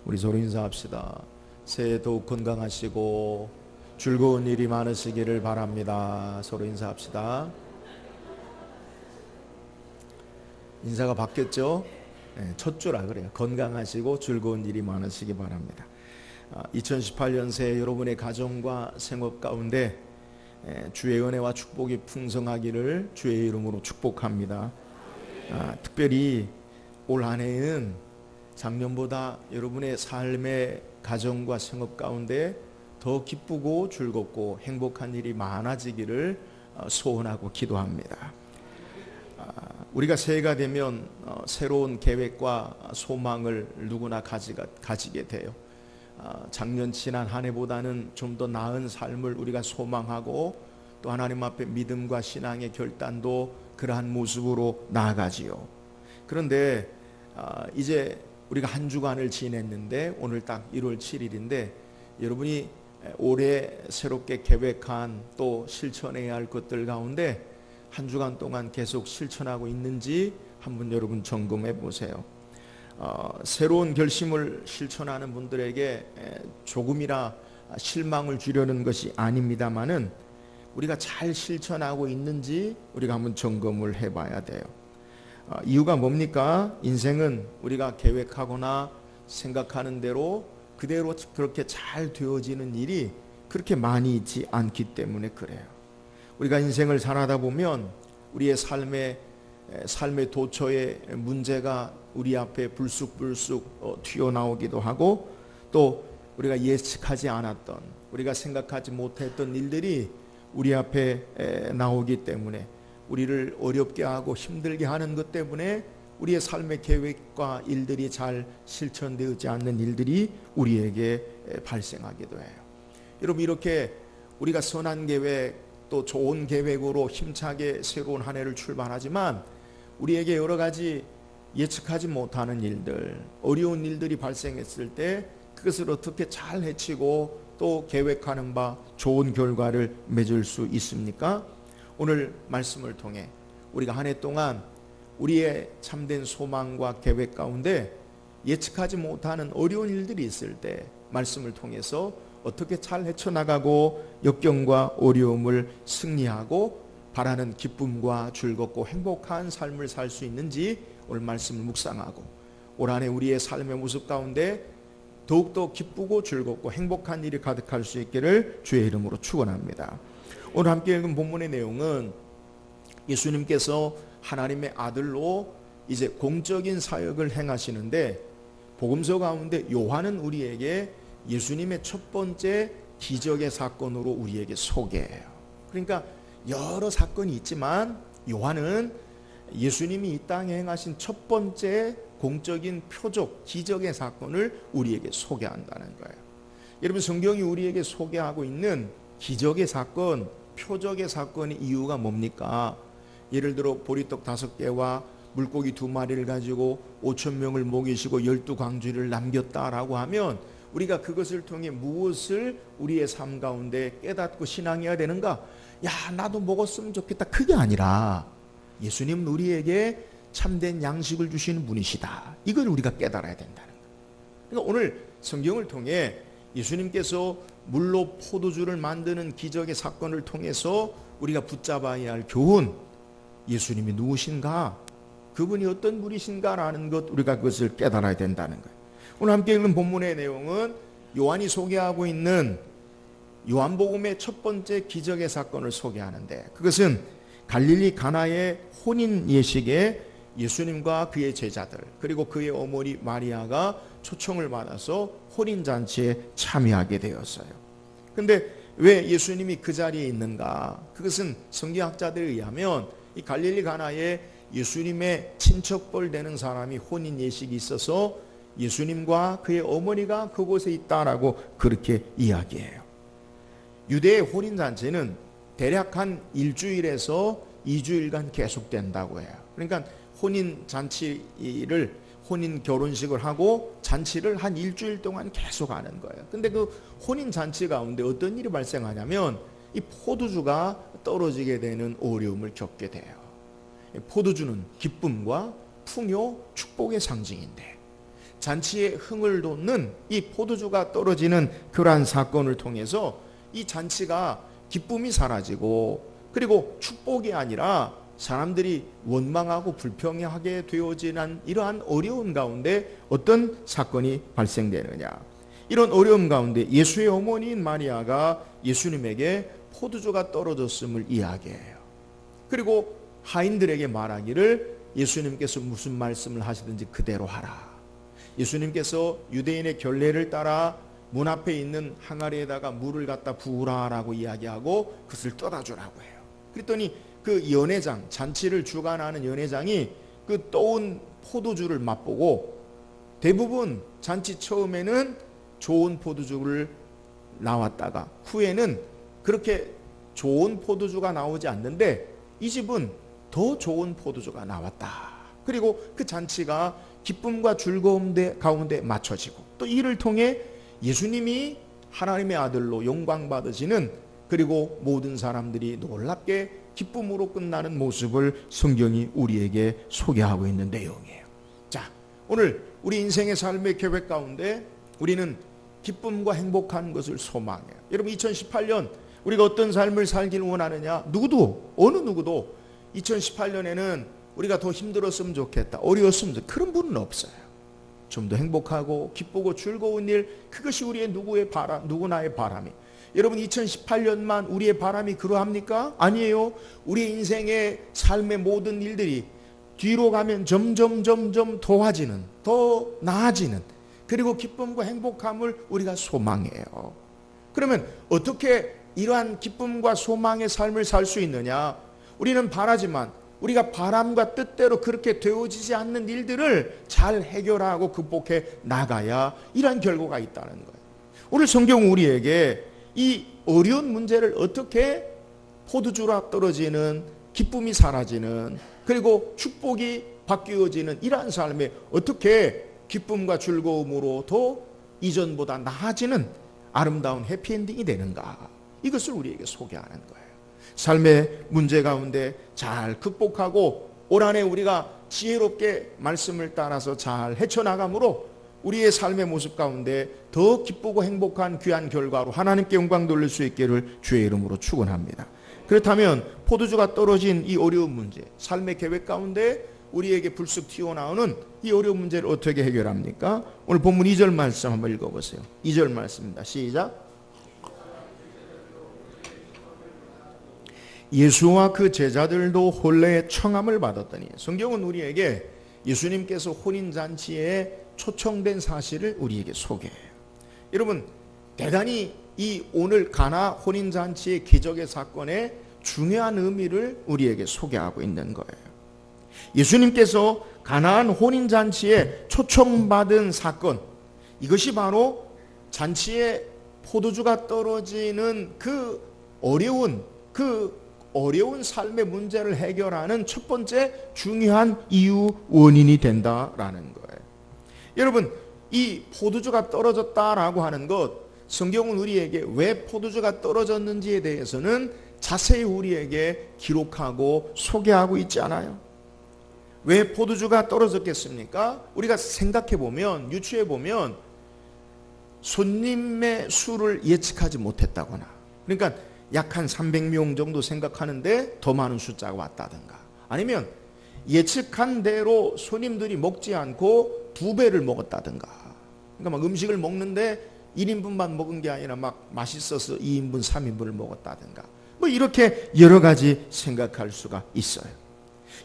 우리 서로 인사합시다. 새해 더욱 건강하시고 즐거운 일이 많으시기를 바랍니다. 서로 인사합시다. 인사가 바뀌었죠? 네, 첫 주라 그래요. 건강하시고 즐거운 일이 많으시기 바랍니다. 2018년 새해 여러분의 가정과 생업 가운데 주의 은혜와 축복이 풍성하기를 주의 이름으로 축복합니다. 특별히 올 한 해는 작년보다 여러분의 삶의 가정과 생업 가운데 더 기쁘고 즐겁고 행복한 일이 많아지기를 소원하고 기도합니다. 우리가 새해가 되면 새로운 계획과 소망을 누구나 가지게 돼요. 작년 지난 한 해보다는 좀 더 나은 삶을 우리가 소망하고 또 하나님 앞에 믿음과 신앙의 결단도 그러한 모습으로 나아가지요. 그런데 이제 우리가 한 주간을 지냈는데 오늘 딱 1월 7일인데 여러분이 올해 새롭게 계획한 또 실천해야 할 것들 가운데 한 주간 동안 계속 실천하고 있는지 한번 여러분 점검해 보세요. 새로운 결심을 실천하는 분들에게 조금이라 실망을 주려는 것이 아닙니다만은 우리가 잘 실천하고 있는지 우리가 한번 점검을 해봐야 돼요. 이유가 뭡니까? 인생은 우리가 계획하거나 생각하는 대로 그대로 그렇게 잘 되어지는 일이 그렇게 많이 있지 않기 때문에 그래요. 우리가 인생을 살아다 보면 우리의 삶의 도처에 문제가 우리 앞에 불쑥불쑥 튀어나오기도 하고 또 우리가 예측하지 않았던 우리가 생각하지 못했던 일들이 우리 앞에 나오기 때문에 우리를 어렵게 하고 힘들게 하는 것 때문에 우리의 삶의 계획과 일들이 잘 실천되지 않는 일들이 우리에게 발생하기도 해요. 여러분, 이렇게 우리가 선한 계획 또 좋은 계획으로 힘차게 새로운 한 해를 출발하지만 우리에게 여러 가지 예측하지 못하는 일들, 어려운 일들이 발생했을 때 그것을 어떻게 잘 해치고 또 계획하는 바 좋은 결과를 맺을 수 있습니까? 오늘 말씀을 통해 우리가 한 해 동안 우리의 참된 소망과 계획 가운데 예측하지 못하는 어려운 일들이 있을 때 말씀을 통해서 어떻게 잘 헤쳐나가고 역경과 어려움을 승리하고 바라는 기쁨과 즐겁고 행복한 삶을 살 수 있는지 오늘 말씀을 묵상하고 올 한 해 우리의 삶의 모습 가운데 더욱더 기쁘고 즐겁고 행복한 일이 가득할 수 있기를 주의 이름으로 축원합니다. 오늘 함께 읽은 본문의 내용은 예수님께서 하나님의 아들로 이제 공적인 사역을 행하시는데 복음서 가운데 요한은 우리에게 예수님의 첫 번째 기적의 사건으로 우리에게 소개해요. 그러니까 여러 사건이 있지만 요한은 예수님이 이 땅에 행하신 첫 번째 공적인 표적 기적의 사건을 우리에게 소개한다는 거예요. 여러분, 성경이 우리에게 소개하고 있는 기적의 사건, 표적의 사건의 이유가 뭡니까? 예를 들어 보리떡 5개와 물고기 2마리를 가지고 5,000명을 먹이시고 12광주리를 남겼다라고 하면 우리가 그것을 통해 무엇을 우리의 삶 가운데 깨닫고 신앙해야 되는가? 야, 나도 먹었으면 좋겠다. 그게 아니라 예수님은 우리에게 참된 양식을 주시는 분이시다. 이걸 우리가 깨달아야 된다는 거예요. 그러니까 오늘 성경을 통해 예수님께서 물로 포도주를 만드는 기적의 사건을 통해서 우리가 붙잡아야 할 교훈, 예수님이 누구신가? 그분이 어떤 분이신가라는 것, 우리가 그것을 깨달아야 된다는 거예요. 오늘 함께 읽는 본문의 내용은 요한이 소개하고 있는 요한복음의 첫 번째 기적의 사건을 소개하는데 그것은 갈릴리 가나의 혼인 예식에 예수님과 그의 제자들 그리고 그의 어머니 마리아가 초청을 받아서 혼인잔치에 참여하게 되었어요. 그런데 왜 예수님이 그 자리에 있는가? 그것은 성경학자들에 의하면 이 갈릴리 가나에 예수님의 친척뻘 되는 사람이 혼인 예식이 있어서 예수님과 그의 어머니가 그곳에 있다라고 그렇게 이야기해요. 유대의 혼인잔치는 대략 한 1주일에서 2주일간 계속된다고 해요. 그러니까 혼인 결혼식을 하고 잔치를 한 1주일 동안 계속 하는 거예요. 근데 그 혼인 잔치 가운데 어떤 일이 발생하냐면 이 포도주가 떨어지게 되는 어려움을 겪게 돼요. 포도주는 기쁨과 풍요, 축복의 상징인데 잔치에 흥을 돋는 이 포도주가 떨어지는 그러한 사건을 통해서 이 잔치가 기쁨이 사라지고, 그리고 축복이 아니라 사람들이 원망하고 불평하게 되어지는 이러한 어려운 가운데 어떤 사건이 발생되느냐. 이런 어려움 가운데 예수의 어머니인 마리아가 예수님에게 포도주가 떨어졌음을 이야기해요. 그리고 하인들에게 말하기를 예수님께서 무슨 말씀을 하시든지 그대로 하라. 예수님께서 유대인의 결례를 따라 문 앞에 있는 항아리에다가 물을 갖다 부으라라고 이야기하고 그것을 떠다주라고 해요. 그랬더니 그 연회장, 잔치를 주관하는 연회장이 그 떠온 포도주를 맛보고, 대부분 잔치 처음에는 좋은 포도주를 나왔다가 후에는 그렇게 좋은 포도주가 나오지 않는데 이 집은 더 좋은 포도주가 나왔다. 그리고 그 잔치가 기쁨과 즐거움 가운데 맞춰지고, 또 이를 통해 예수님이 하나님의 아들로 영광 받으시는, 그리고 모든 사람들이 놀랍게 기쁨으로 끝나는 모습을 성경이 우리에게 소개하고 있는 내용이에요. 자, 오늘 우리 인생의 삶의 계획 가운데 우리는 기쁨과 행복한 것을 소망해요. 여러분, 2018년 우리가 어떤 삶을 살길 원하느냐? 누구도, 어느 누구도 2018년에는 우리가 더 힘들었으면 좋겠다, 어려웠으면 좋겠다, 그런 분은 없어요. 좀 더 행복하고 기쁘고 즐거운 일, 그것이 우리의 누구나의 바람이. 여러분, 2018년만 우리의 바람이 그러합니까? 아니에요. 우리 인생의 삶의 모든 일들이 뒤로 가면 점점 도와지는, 더 나아지는, 그리고 기쁨과 행복함을 우리가 소망해요. 그러면 어떻게 이러한 기쁨과 소망의 삶을 살 수 있느냐? 우리는 바라지만 우리가 바람과 뜻대로 그렇게 되어지지 않는 일들을 잘 해결하고 극복해 나가야 이러한 결과가 있다는 거예요. 오늘 성경은 우리에게 이 어려운 문제를 어떻게 포도주라 떨어지는, 기쁨이 사라지는, 그리고 축복이 바뀌어지는 이러한 삶에 어떻게 기쁨과 즐거움으로 더 이전보다 나아지는 아름다운 해피엔딩이 되는가, 이것을 우리에게 소개하는 거예요. 삶의 문제 가운데 잘 극복하고 올 한해 우리가 지혜롭게 말씀을 따라서 잘 헤쳐나감으로 우리의 삶의 모습 가운데 더 기쁘고 행복한 귀한 결과로 하나님께 영광 돌릴 수 있기를 주의 이름으로 축원합니다. 그렇다면 포도주가 떨어진 이 어려운 문제, 삶의 계획 가운데 우리에게 불쑥 튀어나오는 이 어려운 문제를 어떻게 해결합니까? 오늘 본문 2절 말씀 한번 읽어보세요. 2절 말씀입니다. 시작. 예수와 그 제자들도 혼례의 청함을 받았더니. 성경은 우리에게 예수님께서 혼인잔치에 초청된 사실을 우리에게 소개해요. 여러분, 대단히 이 오늘 가나 혼인잔치의 기적의 사건의 중요한 의미를 우리에게 소개하고 있는 거예요. 예수님께서 가나안 혼인잔치에 초청받은 사건, 이것이 바로 잔치에 포도주가 떨어지는 그 어려운 삶의 문제를 해결하는 첫 번째 중요한 이유, 원인이 된다라는 거예요. 여러분, 이 포도주가 떨어졌다라고 하는 것, 성경은 우리에게 왜 포도주가 떨어졌는지에 대해서는 자세히 우리에게 기록하고 소개하고 있지 않아요? 왜 포도주가 떨어졌겠습니까? 우리가 생각해보면, 유추해보면 손님의 수를 예측하지 못했다거나, 그러니까 약 한 300명 정도 생각하는데 더 많은 숫자가 왔다든가, 아니면 예측한 대로 손님들이 먹지 않고 2배를 먹었다든가, 그러니까 막 음식을 먹는데 1인분만 먹은 게 아니라 막 맛있어서 2인분, 3인분을 먹었다든가, 뭐 이렇게 여러 가지 생각할 수가 있어요.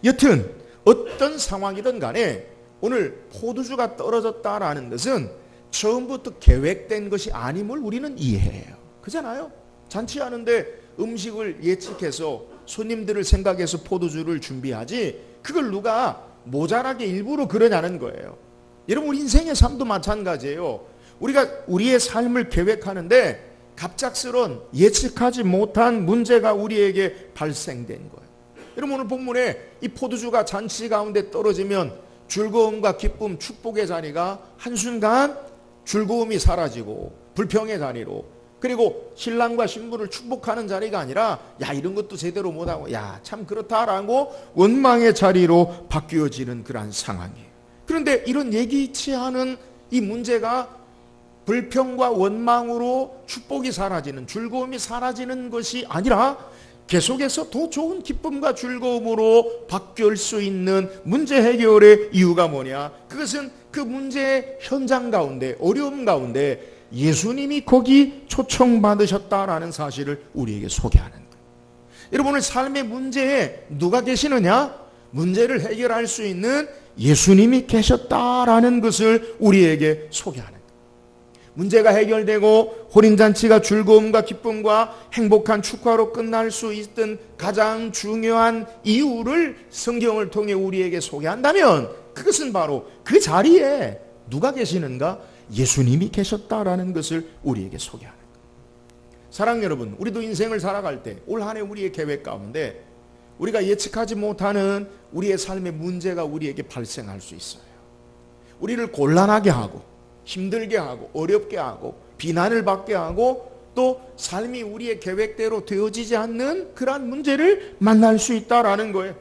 여튼 어떤 상황이든 간에 오늘 포도주가 떨어졌다라는 것은 처음부터 계획된 것이 아님을 우리는 이해해요. 그잖아요. 잔치하는데 음식을 예측해서 손님들을 생각해서 포도주를 준비하지, 그걸 누가 모자라게 일부러 그러냐는 거예요. 여러분, 우리 인생의 삶도 마찬가지예요. 우리가 우리의 삶을 계획하는데 갑작스런 예측하지 못한 문제가 우리에게 발생된 거예요. 여러분, 오늘 본문에 이 포도주가 잔치 가운데 떨어지면 즐거움과 기쁨, 축복의 자리가 한순간 즐거움이 사라지고 불평의 자리로, 그리고 신랑과 신부를 축복하는 자리가 아니라 야, 이런 것도 제대로 못하고 야, 참 그렇다라고 원망의 자리로 바뀌어지는 그러한 상황이에요. 그런데 이런 예기치 않은 이 문제가 불평과 원망으로 축복이 사라지는, 즐거움이 사라지는 것이 아니라 계속해서 더 좋은 기쁨과 즐거움으로 바뀔 수 있는 문제 해결의 이유가 뭐냐? 그것은 그 문제의 현장 가운데, 어려움 가운데 예수님이 거기 초청받으셨다라는 사실을 우리에게 소개하는 거예요. 여러분, 오늘 삶의 문제에 누가 계시느냐? 문제를 해결할 수 있는 예수님이 계셨다라는 것을 우리에게 소개하는 거예요. 문제가 해결되고 혼인잔치가 즐거움과 기쁨과 행복한 축하로 끝날 수 있던 가장 중요한 이유를 성경을 통해 우리에게 소개한다면 그것은 바로 그 자리에 누가 계시는가? 예수님이 계셨다라는 것을 우리에게 소개하는 거예요. 사랑 여러분, 우리도 인생을 살아갈 때 올 한 해 우리의 계획 가운데 우리가 예측하지 못하는 우리의 삶의 문제가 우리에게 발생할 수 있어요. 우리를 곤란하게 하고 힘들게 하고 어렵게 하고 비난을 받게 하고 또 삶이 우리의 계획대로 되어지지 않는 그러한 문제를 만날 수 있다라는 거예요.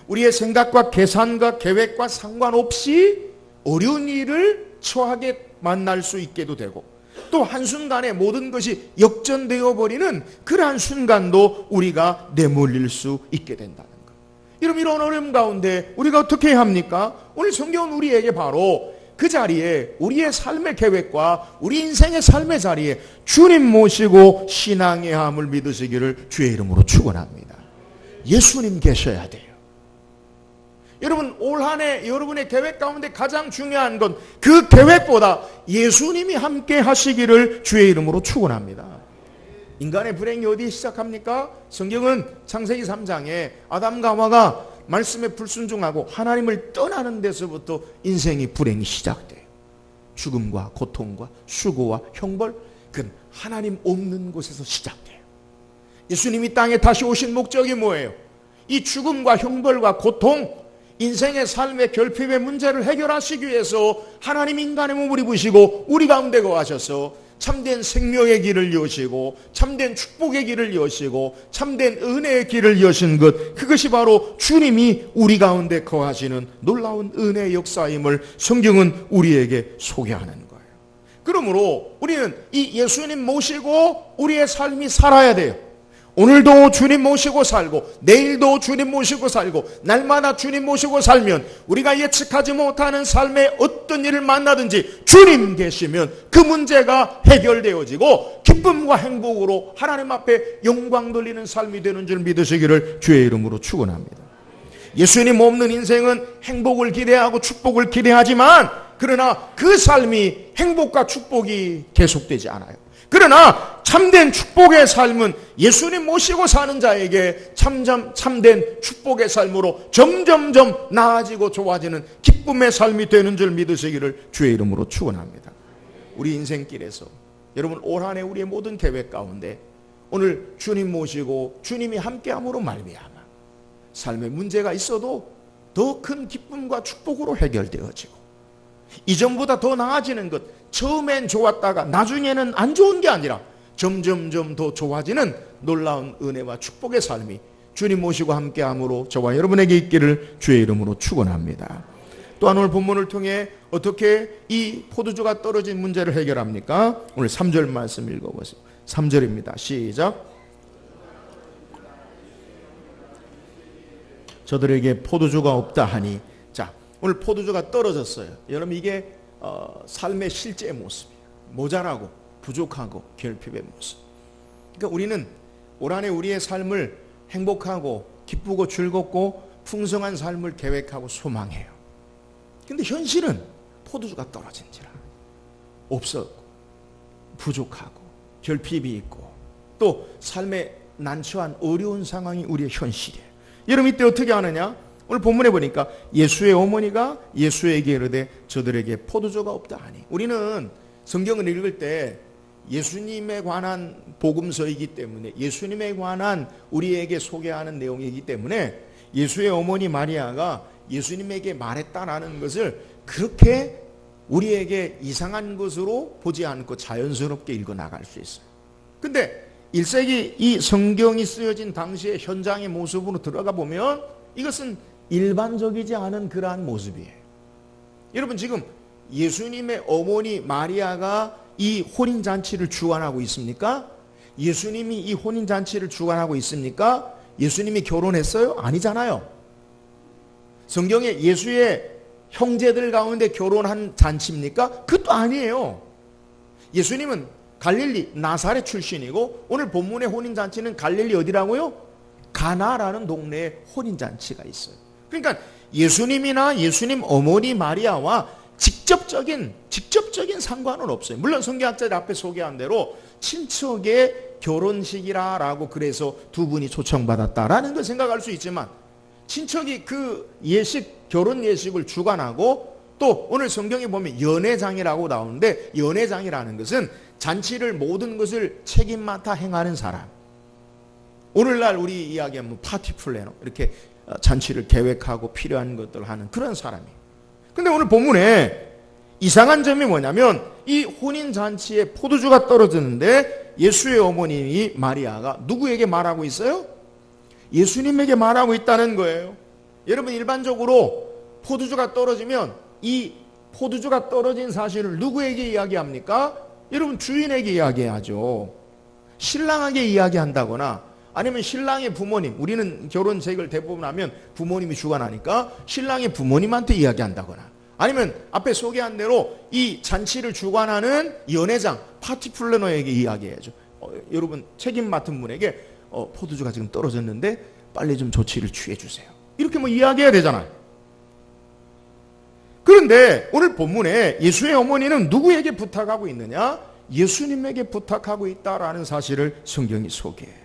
우리의 생각과 계산과 계획과 상관없이 어려운 일을 처하게 만날 수 있게도 되고 또 한순간에 모든 것이 역전되어 버리는 그러한 순간도 우리가 내몰릴 수 있게 된다는 거예요. 여러분, 이런 어려움 가운데 우리가 어떻게 해야 합니까? 오늘 성경은 우리에게 바로 그 자리에 우리의 삶의 계획과 우리 인생의 삶의 자리에 주님 모시고 신앙의 함을 믿으시기를 주의 이름으로 축원합니다. 예수님 계셔야 돼요. 여러분, 올 한 해 여러분의 계획 가운데 가장 중요한 건 그 계획보다 예수님이 함께 하시기를 주의 이름으로 축원합니다. 인간의 불행이 어디 시작합니까? 성경은 창세기 3장에 아담과 하와가 말씀에 불순종하고 하나님을 떠나는 데서부터 인생의 불행이 시작돼요. 죽음과 고통과 수고와 형벌, 그건 하나님 없는 곳에서 시작돼요. 예수님이 땅에 다시 오신 목적이 뭐예요? 이 죽음과 형벌과 고통, 인생의 삶의 결핍의 문제를 해결하시기 위해서 하나님 인간의 몸을 입으시고 우리 가운데 거하셔서 참된 생명의 길을 여시고 참된 축복의 길을 여시고 참된 은혜의 길을 여신 것, 그것이 바로 주님이 우리 가운데 거하시는 놀라운 은혜의 역사임을 성경은 우리에게 소개하는 거예요. 그러므로 우리는 이 예수님 모시고 우리의 삶이 살아야 돼요. 오늘도 주님 모시고 살고 내일도 주님 모시고 살고 날마다 주님 모시고 살면 우리가 예측하지 못하는 삶의 어떤 일을 만나든지 주님 계시면 그 문제가 해결되어지고 기쁨과 행복으로 하나님 앞에 영광 돌리는 삶이 되는 줄 믿으시기를 주의 이름으로 축원합니다. 예수님 없는 인생은 행복을 기대하고 축복을 기대하지만 그러나 그 삶이 행복과 축복이 계속되지 않아요. 그러나 참된 축복의 삶은 예수님 모시고 사는 자에게 참된 축복의 삶으로 점점점 나아지고 좋아지는 기쁨의 삶이 되는 줄 믿으시기를 주의 이름으로 축원합니다. 우리 인생길에서 여러분 올 한 해 우리의 모든 계획 가운데 오늘 주님 모시고 주님이 함께함으로 말미암아 삶에 문제가 있어도 더 큰 기쁨과 축복으로 해결되어지고 이전보다 더 나아지는 것, 처음엔 좋았다가 나중에는 안 좋은 게 아니라 점점점 더 좋아지는 놀라운 은혜와 축복의 삶이 주님 모시고 함께함으로 저와 여러분에게 있기를 주의 이름으로 축원합니다. 또한 오늘 본문을 통해 어떻게 이 포도주가 떨어진 문제를 해결합니까? 오늘 3절 말씀 읽어보세요. 3절입니다. 시작. 저들에게 포도주가 없다 하니. 자, 오늘 포도주가 떨어졌어요. 여러분, 이게 삶의 실제 모습이에요. 모자라고 부족하고 결핍의 모습. 그러니까 우리는 올 한 해 우리의 삶을 행복하고 기쁘고 즐겁고 풍성한 삶을 계획하고 소망해요. 근데 현실은 포도주가 떨어진지라 없었고 부족하고 결핍이 있고 또 삶의 난처한 어려운 상황이 우리의 현실이에요. 여러분, 이때 어떻게 하느냐? 오늘 본문에 보니까 예수의 어머니가 예수에게 이르되 저들에게 포도주가 없다 하니. 우리는 성경을 읽을 때 예수님에 관한 복음서이기 때문에 예수님에 관한 우리에게 소개하는 내용이기 때문에 예수의 어머니 마리아가 예수님에게 말했다라는 것을 그렇게 우리에게 이상한 것으로 보지 않고 자연스럽게 읽어나갈 수 있어요. 근데 1세기 이 성경이 쓰여진 당시의 현장의 모습으로 들어가 보면 이것은 일반적이지 않은 그러한 모습이에요. 여러분, 지금 예수님의 어머니 마리아가 이 혼인잔치를 주관하고 있습니까? 예수님이 이 혼인잔치를 주관하고 있습니까? 예수님이 결혼했어요? 아니잖아요. 성경에 예수의 형제들 가운데 결혼한 잔치입니까? 그것도 아니에요. 예수님은 갈릴리 나사렛 출신이고 오늘 본문의 혼인잔치는 갈릴리 어디라고요? 가나라는 동네에 혼인잔치가 있어요. 그러니까 예수님이나 예수님 어머니 마리아와 직접적인 상관은 없어요. 물론 성경학자들 앞에 소개한 대로 친척의 결혼식이라고 그래서 두 분이 초청받았다라는 걸 생각할 수 있지만 친척이 그 결혼 예식을 주관하고 또 오늘 성경에 보면 연회장이라고 나오는데 연회장이라는 것은 잔치를 모든 것을 책임 맡아 행하는 사람. 오늘날 우리 이야기하면 파티 플래너 이렇게 잔치를 계획하고 필요한 것들을 하는 그런 사람이에요. 근데 오늘 본문에 이상한 점이 뭐냐면 이 혼인잔치에 포도주가 떨어졌는데 예수의 어머니 마리아가 누구에게 말하고 있어요? 예수님에게 말하고 있다는 거예요. 여러분 일반적으로 포도주가 떨어지면 이 포도주가 떨어진 사실을 누구에게 이야기합니까? 여러분 주인에게 이야기하죠. 신랑에게 이야기한다거나 아니면 신랑의 부모님, 우리는 결혼식을 대부분 하면 부모님이 주관하니까 신랑의 부모님한테 이야기한다거나 아니면 앞에 소개한 대로 이 잔치를 주관하는 연회장, 파티 플래너에게 이야기해야죠. 여러분 책임 맡은 분에게 포도주가 지금 떨어졌는데 빨리 좀 조치를 취해 주세요. 이렇게 뭐 이야기해야 되잖아요. 그런데 오늘 본문에 예수의 어머니는 누구에게 부탁하고 있느냐? 예수님에게 부탁하고 있다라는 사실을 성경이 소개해요.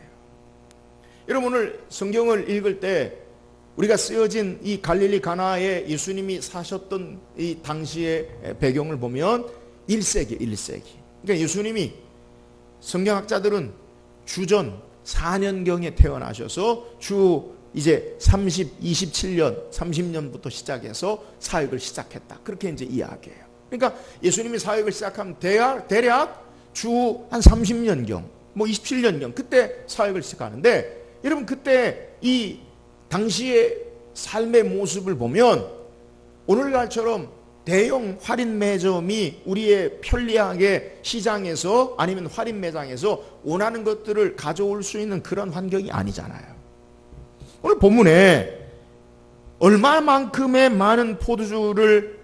여러분 오늘 성경을 읽을 때 우리가 쓰여진 이 갈릴리 가나에 예수님이 사셨던 이 당시의 배경을 보면 1세기. 그러니까 예수님이 성경학자들은 주전 4년경에 태어나셔서 이제 27년, 30년부터 시작해서 사역을 시작했다. 그렇게 이제 이야기해요. 그러니까 예수님이 사역을 시작하면 대략 주 한 30년경, 뭐 27년경 그때 사역을 시작하는데 여러분 그때 이 당시의 삶의 모습을 보면 오늘날처럼 대형 할인 매점이 우리의 편리하게 시장에서 아니면 할인 매장에서 원하는 것들을 가져올 수 있는 그런 환경이 아니잖아요. 오늘 본문에 얼마만큼의 많은 포도주를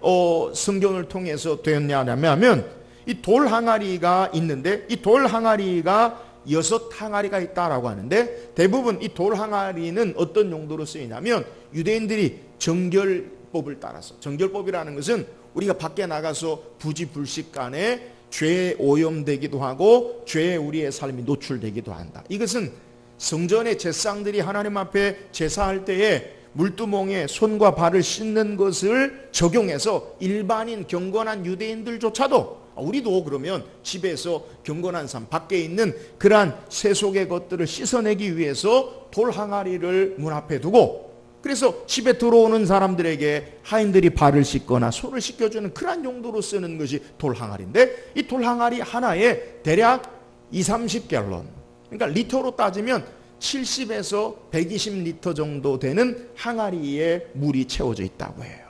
성경을 통해서 되었냐면 이 돌 항아리가 있는데 이 돌 항아리가 6항아리가 있다라고 하는데 대부분 이 돌 항아리는 어떤 용도로 쓰이냐면 유대인들이 정결법을 따라서 정결법이라는 것은 우리가 밖에 나가서 부지불식간에 죄에 오염되기도 하고 죄에 우리의 삶이 노출되기도 한다. 이것은 성전의 제사장들이 하나님 앞에 제사할 때에 물두멍에 손과 발을 씻는 것을 적용해서 일반인 경건한 유대인들조차도 우리도 그러면 집에서 경건한 삶 밖에 있는 그러한 세속의 것들을 씻어내기 위해서 돌 항아리를 문 앞에 두고 그래서 집에 들어오는 사람들에게 하인들이 발을 씻거나 손을 씻겨주는 그러한 용도로 쓰는 것이 돌 항아리인데 이 돌 항아리 하나에 대략 20-30갤런 그러니까 리터로 따지면 70에서 120리터 정도 되는 항아리에 물이 채워져 있다고 해요.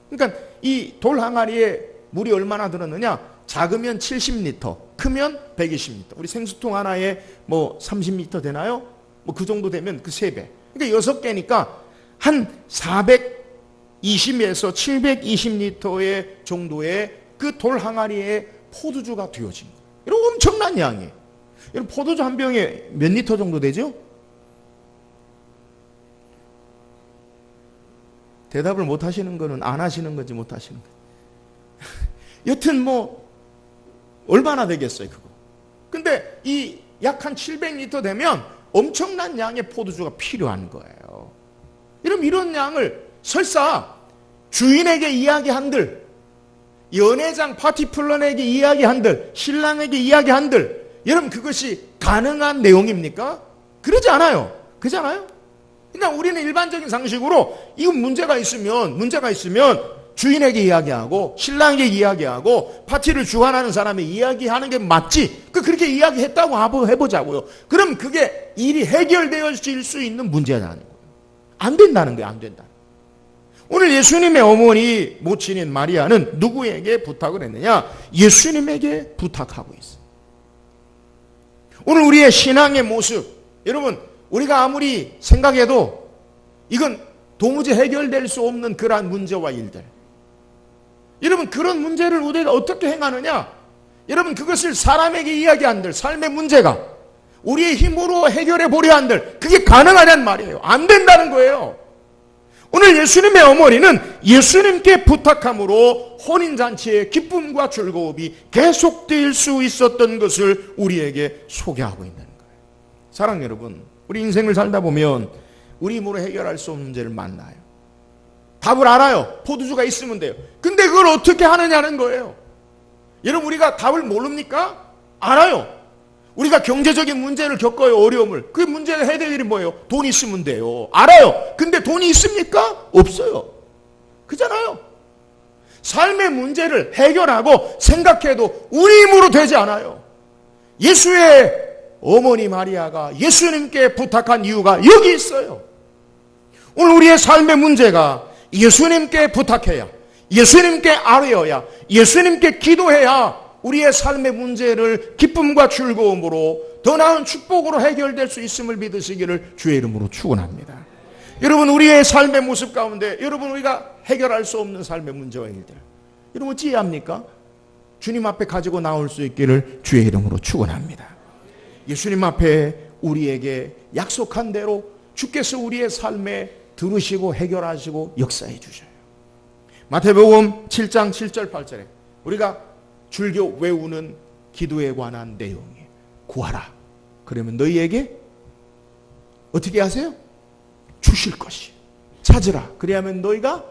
그러니까 이 돌 항아리에 물이 얼마나 들었느냐? 작으면 70리터, 크면 120리터. 우리 생수통 하나에 뭐 30리터 되나요? 뭐 그 정도 되면 그 3배. 그러니까 6개니까 한 420에서 720리터의 정도의 그 돌 항아리에 포도주가 되어진 거예요. 이런 엄청난 양이에요. 여러분 포도주 한 병에 몇 리터 정도 되죠? 대답을 못 하시는 거는 안 하시는 건지 못 하시는 거예요. 여튼 뭐 얼마나 되겠어요 그거. 근데 이 약 한 700리터 되면 엄청난 양의 포도주가 필요한 거예요. 이런 양을 설사 주인에게 이야기한들 연회장 파티 플런에게 이야기한들 신랑에게 이야기한들 여러분 그것이 가능한 내용입니까? 그러지 않아요. 그렇잖아요? 그러니까 우리는 일반적인 상식으로 이건 문제가 있으면 주인에게 이야기하고 신랑에게 이야기하고 파티를 주관하는 사람이 이야기하는 게 맞지. 그렇게 이야기했다고 해보자고요. 그럼 그게 일이 해결되어질 수 있는 문제가 아니고 안 된다는 거예요. 안 된다. 오늘 예수님의 어머니 모친인 마리아는 누구에게 부탁을 했느냐? 예수님에게 부탁하고 있어요. 오늘 우리의 신앙의 모습, 여러분, 우리가 아무리 생각해도 이건 도무지 해결될 수 없는 그러한 문제와 일들. 여러분, 그런 문제를 우리가 어떻게 행하느냐? 여러분, 그것을 사람에게 이야기한들, 삶의 문제가 우리의 힘으로 해결해 보려 한들, 그게 가능하냔 말이에요. 안 된다는 거예요. 오늘 예수님의 어머니는 예수님께 부탁함으로 혼인잔치의 기쁨과 즐거움이 계속될 수 있었던 것을 우리에게 소개하고 있는 거예요. 사랑 여러분, 우리 인생을 살다 보면 우리 힘으로 해결할 수 없는 문제를 만나요. 답을 알아요. 포도주가 있으면 돼요. 근데 그걸 어떻게 하느냐는 거예요. 여러분, 우리가 답을 모릅니까? 알아요. 우리가 경제적인 문제를 겪어요. 어려움을. 그 문제가 해결 일이 뭐예요? 돈 있으면 돼요. 알아요. 근데 돈이 있습니까? 없어요. 그잖아요. 삶의 문제를 해결하고 생각해도 우리 힘으로 되지 않아요. 예수의 어머니 마리아가 예수님께 부탁한 이유가 여기 있어요. 오늘 우리의 삶의 문제가 예수님께 부탁해야, 예수님께 아뢰어야, 예수님께 기도해야 우리의 삶의 문제를 기쁨과 즐거움으로 더 나은 축복으로 해결될 수 있음을 믿으시기를 주의 이름으로 축원합니다. 여러분, 우리의 삶의 모습 가운데 여러분, 우리가 해결할 수 없는 삶의 문제와 일들, 여러분 어찌 합니까? 주님 앞에 가지고 나올 수 있기를 주의 이름으로 축원합니다. 예수님 앞에 우리에게 약속한 대로 주께서 우리의 삶에 들으시고 해결하시고 역사해 주셔요. 마태복음 7장 7절 8절에 우리가 즐겨 외우는 기도에 관한 내용이에요. 구하라. 그러면 너희에게 어떻게 하세요? 주실 것이요. 찾으라. 그리하면 너희가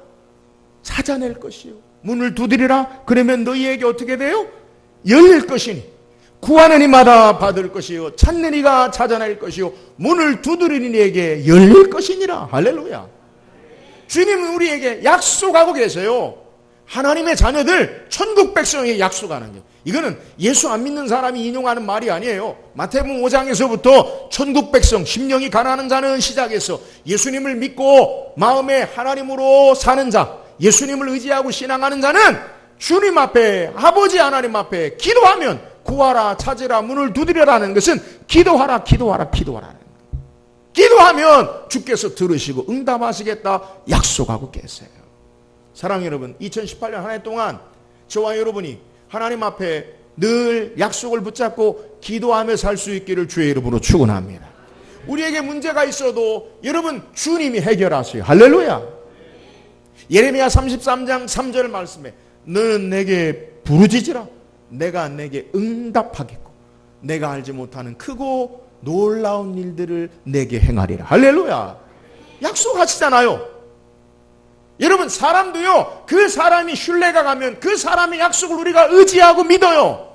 찾아낼 것이요. 문을 두드리라. 그러면 너희에게 어떻게 돼요? 열릴 것이니. 구하는 이마다 받을 것이요. 찾는 이가 찾아낼 것이요. 문을 두드리는 이에게 열릴 것이니라. 할렐루야. 주님은 우리에게 약속하고 계세요. 하나님의 자녀들, 천국 백성에게 약속하는 거예요. 이거는 예수 안 믿는 사람이 인용하는 말이 아니에요. 마태복음 5장에서부터 천국 백성, 심령이 가난한 자는 시작해서 예수님을 믿고 마음에 하나님으로 사는 자, 예수님을 의지하고 신앙하는 자는 주님 앞에, 아버지 하나님 앞에 기도하면 구하라, 찾으라, 문을 두드려라는 것은 기도하라, 기도하라, 기도하라는 거예요. 기도하면 주께서 들으시고 응답하시겠다 약속하고 계세요. 사랑하는 여러분, 2018년 한 해 동안 저와 여러분이 하나님 앞에 늘 약속을 붙잡고 기도하며 살 수 있기를 주의 이름으로 축원합니다. 우리에게 문제가 있어도 여러분 주님이 해결하세요. 할렐루야. 예레미야 33장 3절 말씀에 너는 내게 부르짖으라. 내가 내게 응답하겠고 내가 알지 못하는 크고 놀라운 일들을 내게 행하리라. 할렐루야. 약속하시잖아요. 여러분, 사람도요, 그 사람이 신뢰가 가면 그 사람의 약속을 우리가 의지하고 믿어요.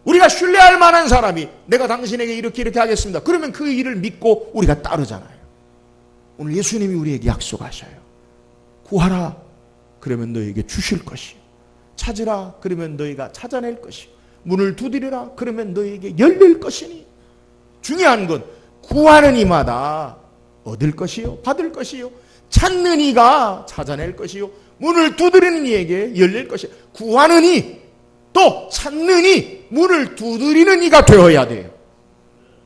우리가 신뢰할 만한 사람이 내가 당신에게 이렇게 하겠습니다. 그러면 그 일을 믿고 우리가 따르잖아요. 오늘 예수님이 우리에게 약속하셔요. 구하라. 그러면 너에게 주실 것이요. 찾으라. 그러면 너희가 찾아낼 것이요. 문을 두드리라. 그러면 너에게 열릴 것이니. 중요한 건 구하는 이마다 얻을 것이요. 받을 것이요. 찾는 이가 찾아낼 것이요. 문을 두드리는 이에게 열릴 것이요. 구하는 이, 또 찾는 이, 문을 두드리는 이가 되어야 돼요.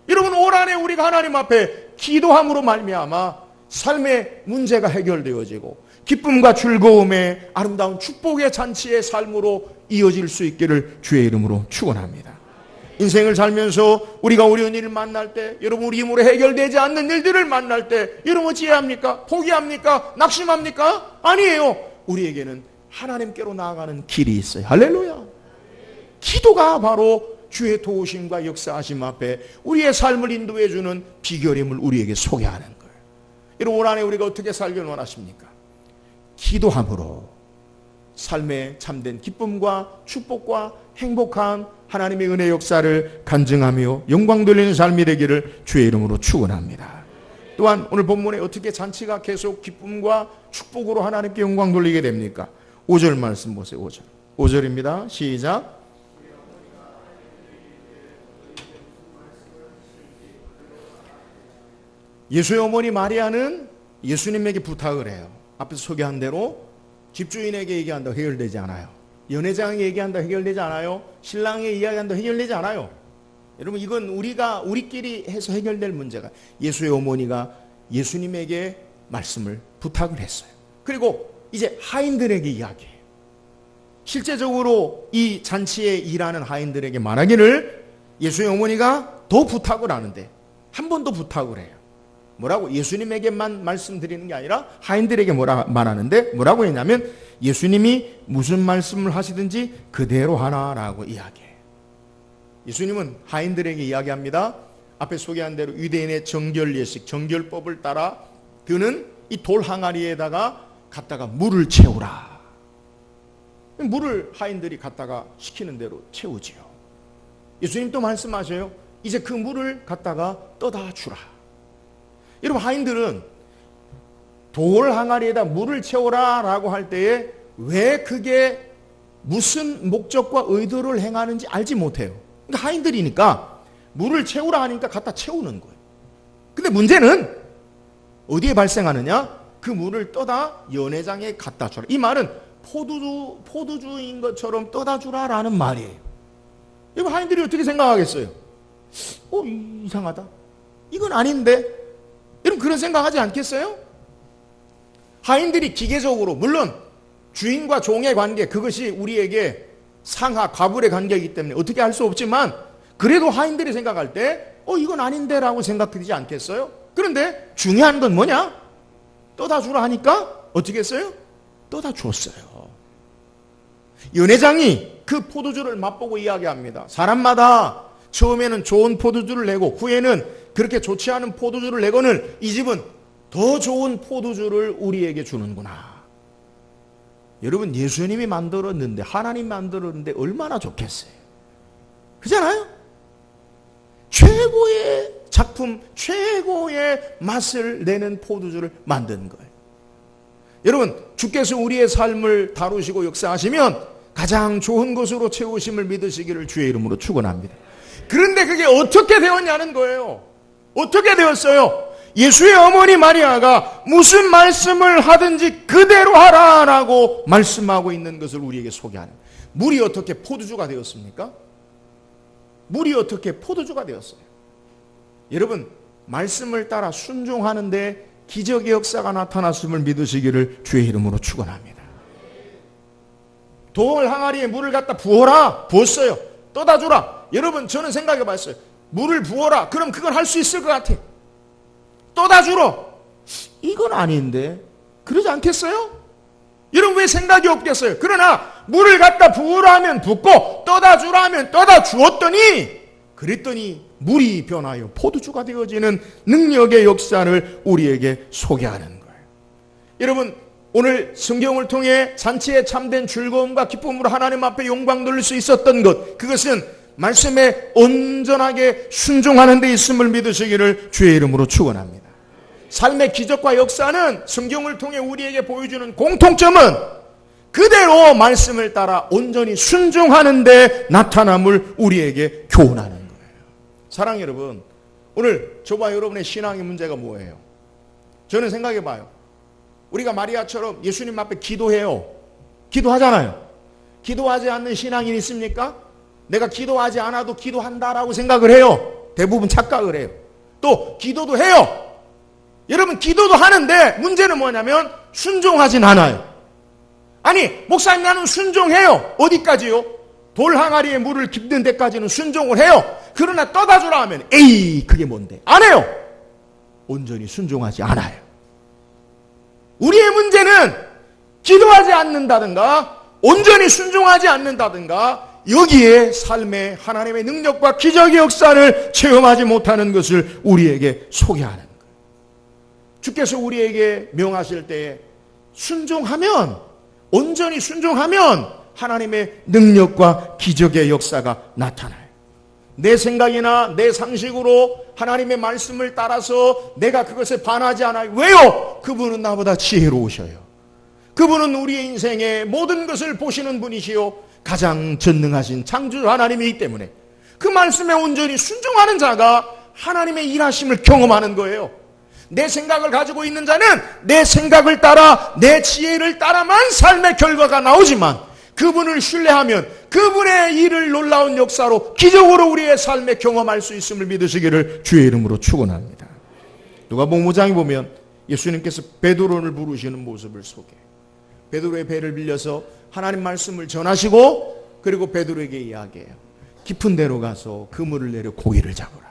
여러분, 올 한해 우리가 하나님 앞에 기도함으로 말미암아 삶의 문제가 해결되어지고 기쁨과 즐거움의 아름다운 축복의 잔치의 삶으로 이어질 수 있기를 주의 이름으로 축원합니다. 인생을 살면서 우리가 어려운 일을 만날 때, 여러분 우리 힘으로 해결되지 않는 일들을 만날 때 여러분 어찌합니까? 포기합니까? 낙심합니까? 아니에요. 우리에게는 하나님께로 나아가는 길이 있어요. 할렐루야. 기도가 바로 주의 도우심과 역사하심 앞에 우리의 삶을 인도해 주는 비결임을 우리에게 소개하는 거예요. 여러분 올 한해 우리가 어떻게 살길 원하십니까? 기도함으로 삶의 참된 기쁨과 축복과 행복한 하나님의 은혜 역사를 간증하며 영광 돌리는 삶이 되기를 주의 이름으로 축원합니다. 또한 오늘 본문에 어떻게 잔치가 계속 기쁨과 축복으로 하나님께 영광 돌리게 됩니까? 5절 말씀 보세요. 5절. 5절입니다. 시작. 예수의 어머니 마리아는 예수님에게 부탁을 해요. 앞에서 소개한 대로 집주인에게 얘기한다고 해결되지 않아요. 연회장에게 얘기한다고 해결되지 않아요. 신랑에게 이야기한다고 해결되지 않아요. 여러분, 이건 우리끼리 해서 해결될 문제가, 예수의 어머니가 예수님에게 말씀을 부탁을 했어요. 그리고 이제 하인들에게 이야기해요. 실제적으로 이 잔치에 일하는 하인들에게 말하기를 예수의 어머니가 더 부탁을 하는데 한 번 더 부탁을 해요. 뭐라고? 예수님에게만 말씀드리는 게 아니라 하인들에게 말하는데 뭐라고 했냐면 예수님이 무슨 말씀을 하시든지 그대로 하나라고 이야기해요. 예수님은 하인들에게 이야기합니다. 앞에 소개한 대로 유대인의 정결 예식, 정결법을 따라 그는 이 돌 항아리에다가 갖다가 물을 채우라. 물을 하인들이 갖다가 시키는 대로 채우지요. 예수님 또 말씀하셔요. 이제 그 물을 갖다가 떠다 주라. 여러분, 하인들은 돌 항아리에다 물을 채우라 라고 할 때에 왜 그게 무슨 목적과 의도를 행하는지 알지 못해요. 그러니까 하인들이니까 물을 채우라 하니까 갖다 채우는 거예요. 근데 문제는 어디에 발생하느냐? 그 물을 떠다 연회장에 갖다 주라. 이 말은 포도주인 것처럼 떠다 주라라는 말이에요. 여러분, 하인들이 어떻게 생각하겠어요? 이상하다. 이건 아닌데. 여러분, 그런 생각하지 않겠어요? 하인들이 기계적으로, 물론 주인과 종의 관계, 그것이 우리에게 상하, 과불의 관계이기 때문에 어떻게 할 수 없지만 그래도 하인들이 생각할 때 이건 아닌데 라고 생각되지 않겠어요? 그런데 중요한 건 뭐냐? 떠다 주라 하니까 어떻게 했어요? 떠다 줬어요. 연회장이 그 포도주를 맛보고 이야기합니다. 사람마다 처음에는 좋은 포도주를 내고 후에는 그렇게 좋지 않은 포도주를 내고는 이 집은 더 좋은 포도주를 우리에게 주는구나. 여러분, 예수님이 만들었는데, 하나님 만들었는데 얼마나 좋겠어요. 그렇잖아요? 최고의 작품, 최고의 맛을 내는 포도주를 만든 거예요. 여러분, 주께서 우리의 삶을 다루시고 역사하시면 가장 좋은 것으로 채우심을 믿으시기를 주의 이름으로 축원합니다. 그런데 그게 어떻게 되었냐는 거예요. 어떻게 되었어요? 예수의 어머니 마리아가 무슨 말씀을 하든지 그대로 하라라고 말씀하고 있는 것을 우리에게 소개하는. 물이 어떻게 포도주가 되었습니까? 물이 어떻게 포도주가 되었어요? 여러분, 말씀을 따라 순종하는데 기적의 역사가 나타났음을 믿으시기를 주의 이름으로 축원합니다. 돌 항아리에 물을 갖다 부어라. 부었어요. 떠다 주라. 여러분, 저는 생각해 봤어요. 물을 부어라. 그럼 그걸 할 수 있을 것 같아. 떠다 주러. 이건 아닌데. 그러지 않겠어요? 여러분, 왜 생각이 없겠어요? 그러나 물을 갖다 부으라 하면 붓고 떠다 주라 하면 떠다 주었더니, 그랬더니 물이 변하여 포도주가 되어지는 능력의 역사를 우리에게 소개하는 거예요. 여러분, 오늘 성경을 통해 잔치에 참된 즐거움과 기쁨으로 하나님 앞에 영광 돌릴 수 있었던 것, 그것은 말씀에 온전하게 순종하는 데 있음을 믿으시기를 주의 이름으로 축원합니다. 삶의 기적과 역사는 성경을 통해 우리에게 보여주는 공통점은 그대로 말씀을 따라 온전히 순종하는 데 나타남을 우리에게 교훈하는 거예요. 사랑 여러분, 오늘 저와 여러분의 신앙의 문제가 뭐예요? 저는 생각해 봐요. 우리가 마리아처럼 예수님 앞에 기도해요. 기도하잖아요. 기도하지 않는 신앙인이 있습니까? 내가 기도하지 않아도 기도한다라고 생각을 해요. 대부분 착각을 해요. 또 기도도 해요. 여러분, 기도도 하는데 문제는 뭐냐면 순종하진 않아요. 아니, 목사님 나는 순종해요. 어디까지요? 돌 항아리에 물을 깃는 데까지는 순종을 해요. 그러나 떠다 주라 하면 에이, 그게 뭔데? 안 해요. 온전히 순종하지 않아요. 우리의 문제는 기도하지 않는다든가 온전히 순종하지 않는다든가 여기에 삶의 하나님의 능력과 기적의 역사를 체험하지 못하는 것을 우리에게 소개하는 거예요. 주께서 우리에게 명하실 때에 순종하면, 온전히 순종하면 하나님의 능력과 기적의 역사가 나타나요. 내 생각이나 내 상식으로 하나님의 말씀을 따라서 내가 그것에 반하지 않아요. 왜요? 그분은 나보다 지혜로우셔요. 그분은 우리의 인생의 모든 것을 보시는 분이시요 가장 전능하신 창조 하나님이기 때문에 그 말씀에 온전히 순종하는 자가 하나님의 일하심을 경험하는 거예요. 내 생각을 가지고 있는 자는 내 생각을 따라 내 지혜를 따라만 삶의 결과가 나오지만 그분을 신뢰하면 그분의 일을 놀라운 역사로 기적으로 우리의 삶에 경험할 수 있음을 믿으시기를 주의 이름으로 축원합니다. 누가복음 5장에 보면 예수님께서 베드로를 부르시는 모습을 소개해요. 베드로의 배를 빌려서 하나님 말씀을 전하시고 그리고 베드로에게 이야기해요. 깊은 데로 가서 그물을 내려 고기를 잡으라.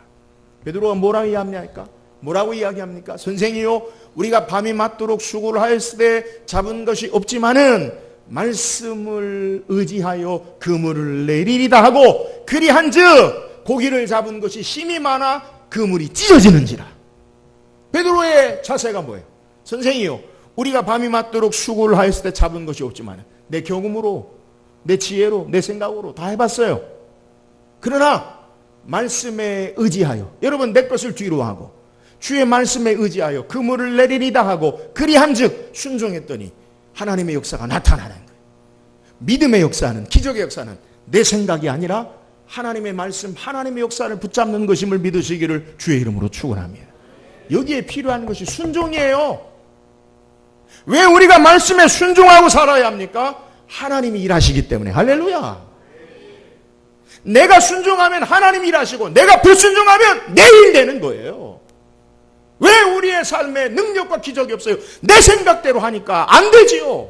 베드로가 뭐라고 이야기합니까? 뭐라고 이야기합니까? 선생이요, 우리가 밤이 맞도록 수고를 하였을 때 잡은 것이 없지만은 말씀을 의지하여 그물을 내리리다 하고 그리한즉 고기를 잡은 것이 힘이 많아 그물이 찢어지는지라. 베드로의 자세가 뭐예요? 선생이요, 우리가 밤이 맞도록 수고를 하였을 때 잡은 것이 없지만 내 경험으로, 내 지혜로, 내 생각으로 다 해봤어요. 그러나 말씀에 의지하여, 여러분 내 것을 뒤로 하고 주의 말씀에 의지하여 그물을 내리리다 하고 그리한즉 순종했더니 하나님의 역사가 나타나는 거예요. 믿음의 역사는, 기적의 역사는 내 생각이 아니라 하나님의 말씀, 하나님의 역사를 붙잡는 것임을 믿으시기를 주의 이름으로 축원합니다. 여기에 필요한 것이 순종이에요. 왜 우리가 말씀에 순종하고 살아야 합니까? 하나님이 일하시기 때문에. 할렐루야. 내가 순종하면 하나님이 일하시고 내가 불순종하면 내 일 되는 거예요. 왜 우리의 삶에 능력과 기적이 없어요? 내 생각대로 하니까 안 되지요.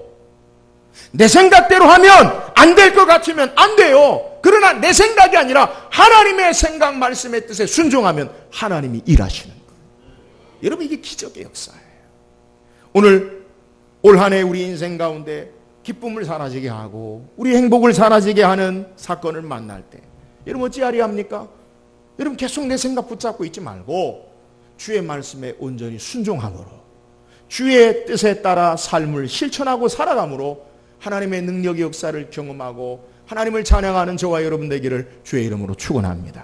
내 생각대로 하면 안 될 것 같으면 안 돼요. 그러나 내 생각이 아니라 하나님의 생각, 말씀의 뜻에 순종하면 하나님이 일하시는 거예요. 여러분, 이게 기적의 역사예요. 오늘 올 한 해 우리 인생 가운데 기쁨을 사라지게 하고 우리 행복을 사라지게 하는 사건을 만날 때 여러분 어찌하리 합니까? 여러분 계속 내 생각 붙잡고 있지 말고 주의 말씀에 온전히 순종함으로 주의 뜻에 따라 삶을 실천하고 살아감으로 하나님의 능력의 역사를 경험하고 하나님을 찬양하는 저와 여러분 되기를 주의 이름으로 축원합니다.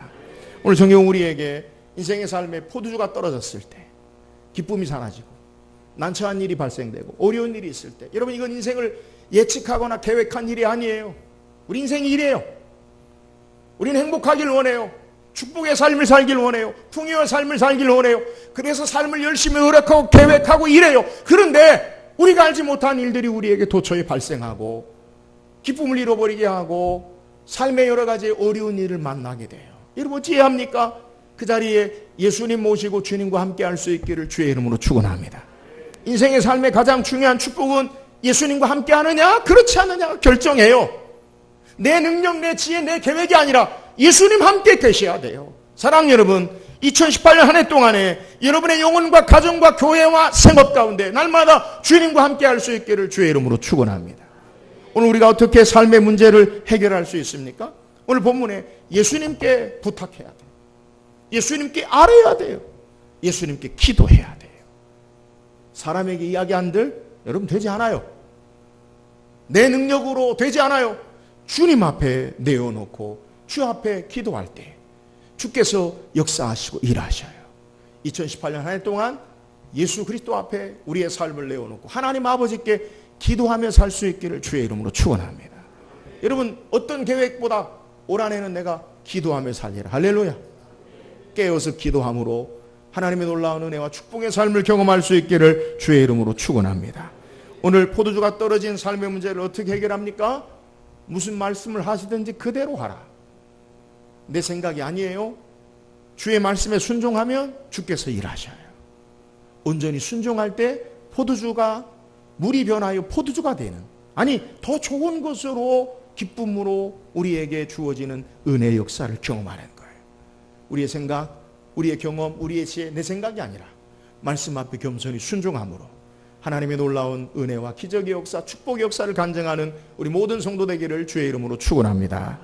오늘 성경 우리에게 인생의 삶에 포도주가 떨어졌을 때 기쁨이 사라지고 난처한 일이 발생되고 어려운 일이 있을 때, 여러분 이건 인생을 예측하거나 계획한 일이 아니에요. 우리 인생이 이래요. 우리는 행복하길 원해요. 축복의 삶을 살길 원해요. 풍요의 삶을 살길 원해요. 그래서 삶을 열심히 노력하고 계획하고 이래요. 그런데 우리가 알지 못한 일들이 우리에게 도처에 발생하고 기쁨을 잃어버리게 하고 삶의 여러 가지 어려운 일을 만나게 돼요. 여러분 어찌해야 합니까? 그 자리에 예수님 모시고 주님과 함께 할 수 있기를 주의 이름으로 축원합니다. 인생의 삶의 가장 중요한 축복은 예수님과 함께 하느냐 그렇지 않느냐 결정해요. 내 능력, 내 지혜, 내 계획이 아니라 예수님 함께 계셔야 돼요. 사랑하는 여러분, 2018년 한 해 동안에 여러분의 영혼과 가정과 교회와 생업 가운데 날마다 주님과 함께 할 수 있기를 주의 이름으로 축원합니다. 오늘 우리가 어떻게 삶의 문제를 해결할 수 있습니까? 오늘 본문에 예수님께 부탁해야 돼요. 예수님께 아뢰야 돼요. 예수님께 기도해야 돼요. 사람에게 이야기한들 여러분 되지 않아요. 내 능력으로 되지 않아요. 주님 앞에 내어놓고 주 앞에 기도할 때 주께서 역사하시고 일하셔요. 2018년 한 해 동안 예수 그리스도 앞에 우리의 삶을 내어놓고 하나님 아버지께 기도하며 살 수 있기를 주의 이름으로 축원합니다. 여러분 어떤 계획보다 올 한 해는 내가 기도하며 살리라. 할렐루야. 깨어서 기도함으로 하나님의 놀라운 은혜와 축복의 삶을 경험할 수 있기를 주의 이름으로 축원합니다. 오늘 포도주가 떨어진 삶의 문제를 어떻게 해결합니까? 무슨 말씀을 하시든지 그대로 하라. 내 생각이 아니에요. 주의 말씀에 순종하면 주께서 일하셔요. 온전히 순종할 때 포도주가 물이 변하여 포도주가 되는, 아니 더 좋은 것으로 기쁨으로 우리에게 주어지는 은혜의 역사를 경험하는 거예요. 우리의 생각, 우리의 경험, 우리의 지혜, 내 생각이 아니라 말씀 앞에 겸손히 순종함으로 하나님의 놀라운 은혜와 기적의 역사, 축복의 역사를 간증하는 우리 모든 성도 되기를 주의 이름으로 축원합니다.